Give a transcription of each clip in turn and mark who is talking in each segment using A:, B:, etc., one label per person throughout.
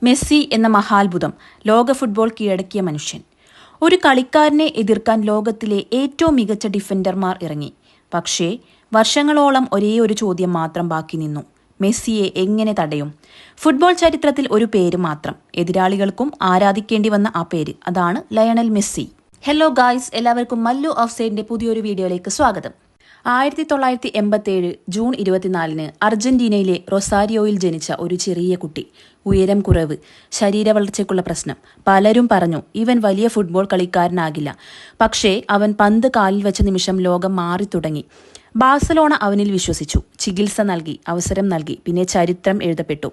A: Messi എന്ന മഹാത്ഭുതം ലോക ഫുട്ബോൾ കീഴടക്കിയ മനുഷ്യൻ. ഒരു കളിക്കാരനെ എതിർക്കാൻ ലോകത്തിലെ ഏറ്റവും മികച്ച ഡിഫൻഡർമാർ ഇറങ്ങി. പക്ഷേ വർഷങ്ങളോളം ഒരേ ഒരു ചോദ്യം മാത്രം ബാക്കി നിന്നു: മെസ്സിയെ എങ്ങനെ തടയും? ഫുട്ബോൾ ചരിത്രത്തിൽ ഒരു പേര് മാത്രം, എതിരാളികൾക്കും ആരാധിക്കേണ്ടി വന്ന ആ പേര്, അതാണ് ലയണൽ മെസ്സി. ഹലോ ഗായ്സ്, എല്ലാവർക്കും മല്ലു ഓഫ് സൈഡിന്റെ പുതിയൊരു വീഡിയോയിലേക്ക് സ്വാഗതം. 1987 ജൂൺ 24 അർജന്റീനയിലെ റൊസാരിയോയിൽ ജനിച്ച ഒരു ചെറിയ കുട്ടി. ഉയരം കുറവ്, ശരീര വളർച്ചയ്ക്കുള്ള പ്രശ്നം. പലരും പറഞ്ഞു ഇവൻ വലിയ ഫുട്ബോൾ കളിക്കാരനാകില്ല. പക്ഷേ അവൻ പന്ത് കാലിൽ വെച്ച നിമിഷം ലോകം മാറി തുടങ്ങി. ബാഴ്സലോണ അവനിൽ വിശ്വസിച്ചു, ചികിത്സ നൽകി, അവസരം നൽകി. പിന്നെ ചരിത്രം എഴുതപ്പെട്ടു.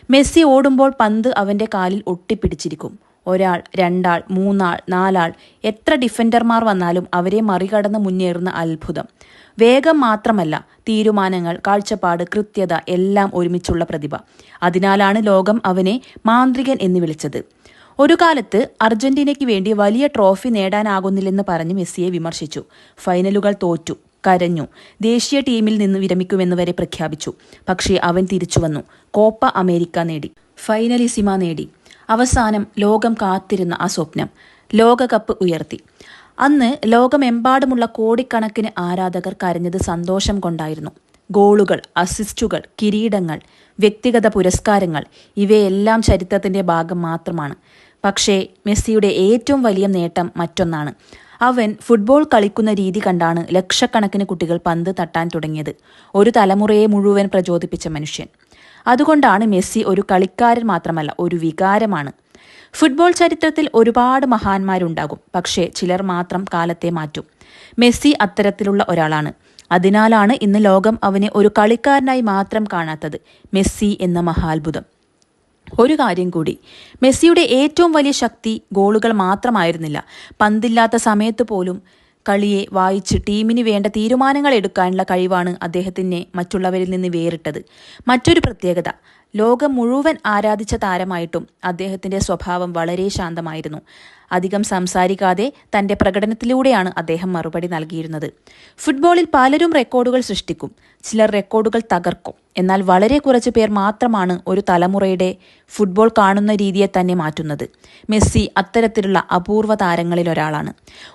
A: മെസ്സി ഓടുമ്പോൾ പന്ത് അവന്റെ കാലിൽ ഒട്ടിപ്പിടിച്ചിരിക്കും. ഒരാൾ, രണ്ടാൾ, മൂന്നാൾ, നാലാൾ, എത്ര ഡിഫൻഡർമാർ വന്നാലും അവരെ മറികടന്ന് മുന്നേറുന്ന അത്ഭുതം. വേഗം മാത്രമല്ല, തീരുമാനങ്ങൾ, കാഴ്ചപ്പാട്, കൃത്യത എല്ലാം ഒരുമിച്ചുള്ള പ്രതിഭ. അതിനാലാണ് ലോകം അവനെ മാന്ത്രികൻ എന്ന് വിളിച്ചത്. ഒരു കാലത്ത് അർജന്റീനയ്ക്ക് വേണ്ടി വലിയ ട്രോഫി നേടാനാകുന്നില്ലെന്ന് പറഞ്ഞ് മെസ്സിയെ വിമർശിച്ചു. ഫൈനലുകൾ തോറ്റു, കരഞ്ഞു, ദേശീയ ടീമിൽ നിന്ന് വിരമിക്കുമെന്ന് വരെ പ്രഖ്യാപിച്ചു. പക്ഷേ അവൻ തിരിച്ചു വന്നു. കോപ്പ അമേരിക്ക നേടി, ഫൈനലിസിമ നേടി. അവസാനം ലോകം കാത്തിരുന്ന ആ സ്വപ്നം, ലോകകപ്പ് ഉയർത്തി. അന്ന് ലോകമെമ്പാടുമുള്ള കോടിക്കണക്കിന് ആരാധകർ കരഞ്ഞത് സന്തോഷം കൊണ്ടായിരുന്നു. ഗോളുകൾ, അസിസ്റ്റുകൾ, കിരീടങ്ങൾ, വ്യക്തിഗത പുരസ്കാരങ്ങൾ, ഇവയെല്ലാം ചരിത്രത്തിന്റെ ഭാഗം മാത്രമാണ്. പക്ഷേ മെസ്സിയുടെ ഏറ്റവും വലിയ നേട്ടം മറ്റൊന്നാണ്. അവൻ ഫുട്ബോൾ കളിക്കുന്ന രീതി കണ്ടാണ് ലക്ഷക്കണക്കിന് കുട്ടികൾ പന്ത് തട്ടാൻ തുടങ്ങിയത്. ഒരു തലമുറയെ മുഴുവൻ പ്രചോദിപ്പിച്ച മനുഷ്യൻ. അതുകൊണ്ടാണ് മെസ്സി ഒരു കളിക്കാരൻ മാത്രമല്ല, ഒരു വികാരമാണ്. ഫുട്ബോൾ ചരിത്രത്തിൽ ഒരുപാട് മഹാന്മാരുണ്ടാകും, പക്ഷേ ചിലർ മാത്രം കാലത്തെ മാറ്റും. മെസ്സി അത്തരത്തിലുള്ള ഒരാളാണ്. അതിനാലാണ് ഇന്ന് ലോകം അവനെ ഒരു കളിക്കാരനായി മാത്രം കാണാത്തത്, മെസ്സി എന്ന മഹാത്ഭുതം. ഒരു കാര്യം കൂടി, മെസ്സിയുടെ ഏറ്റവും വലിയ ശക്തി ഗോളുകൾ മാത്രമായിരുന്നില്ല. പന്തില്ലാത്ത സമയത്ത് പോലും കളിയെ വായിച്ച് ടീമിന് വേണ്ട തീരുമാനങ്ങൾ എടുക്കാനുള്ള കഴിവാണ് അദ്ദേഹത്തിനെ മറ്റുള്ളവരിൽ നിന്ന് വേറിട്ടത്. മറ്റൊരു പ്രത്യേകത, ലോകം മുഴുവൻ ആരാധിച്ച താരമായിട്ടും അദ്ദേഹത്തിന്റെ സ്വഭാവം വളരെ ശാന്തമായിരുന്നു. അധികം സംസാരിക്കാതെ തന്റെ പ്രകടനത്തിലൂടെയാണ് അദ്ദേഹം മറുപടി നൽകിയിരുന്നത്. ഫുട്ബോളിൽ പലരും റെക്കോർഡുകൾ സൃഷ്ടിക്കും, ചിലർ റെക്കോർഡുകൾ തകർക്കും. എന്നാൽ വളരെ കുറച്ച് പേർ മാത്രമാണ് ഒരു തലമുറയുടെ ഫുട്ബോൾ കാണുന്ന രീതിയെ തന്നെ മാറ്റുന്നത്. മെസ്സി അത്തരത്തിലുള്ള അപൂർവ താരങ്ങളിൽ ഒരാളാണ്.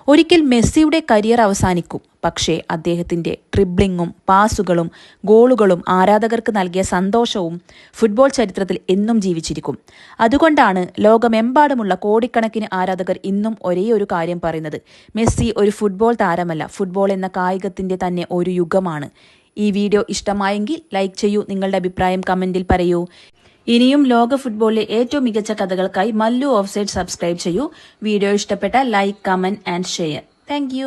A: ഒരിക്കൽ മെസ്സിയുടെ കരിയർ അവസാനിക്കും, പക്ഷേ അദ്ദേഹത്തിന്റെ ട്രിബ്ലിങ്ങും പാസുകളും ഗോളുകളും ആരാധകർക്ക് നൽകിയ സന്തോഷവും ഫുട്ബോൾ ചരിത്രത്തിൽ എന്നും ജീവിച്ചിരിക്കും. അതുകൊണ്ടാണ് ലോകമെമ്പാടുമുള്ള കോടിക്കണക്കിന് ആരാധകർ ഇന്നും ഒരേ ഒരു കാര്യം പറയുന്നത്: മെസ്സി ഒരു ഫുട്ബോൾ താരമല്ല, ഫുട്ബോൾ എന്ന കായികത്തിന്റെ തന്നെ ഒരു യുഗമാണ്. ഈ വീഡിയോ ഇഷ്ടമായെങ്കിൽ ലൈക്ക് ചെയ്യൂ, നിങ്ങളുടെ അഭിപ്രായം കമന്റിൽ പറയൂ. ഇനിയും ലോക ഫുട്ബോളിലെ ഏറ്റവും മികച്ച കഥകൾക്കായി മല്ലു ഓഫ് സൈഡ് സബ്സ്ക്രൈബ് ചെയ്യൂ. വീഡിയോ ഇഷ്ടപ്പെട്ട like, comment and share. Thank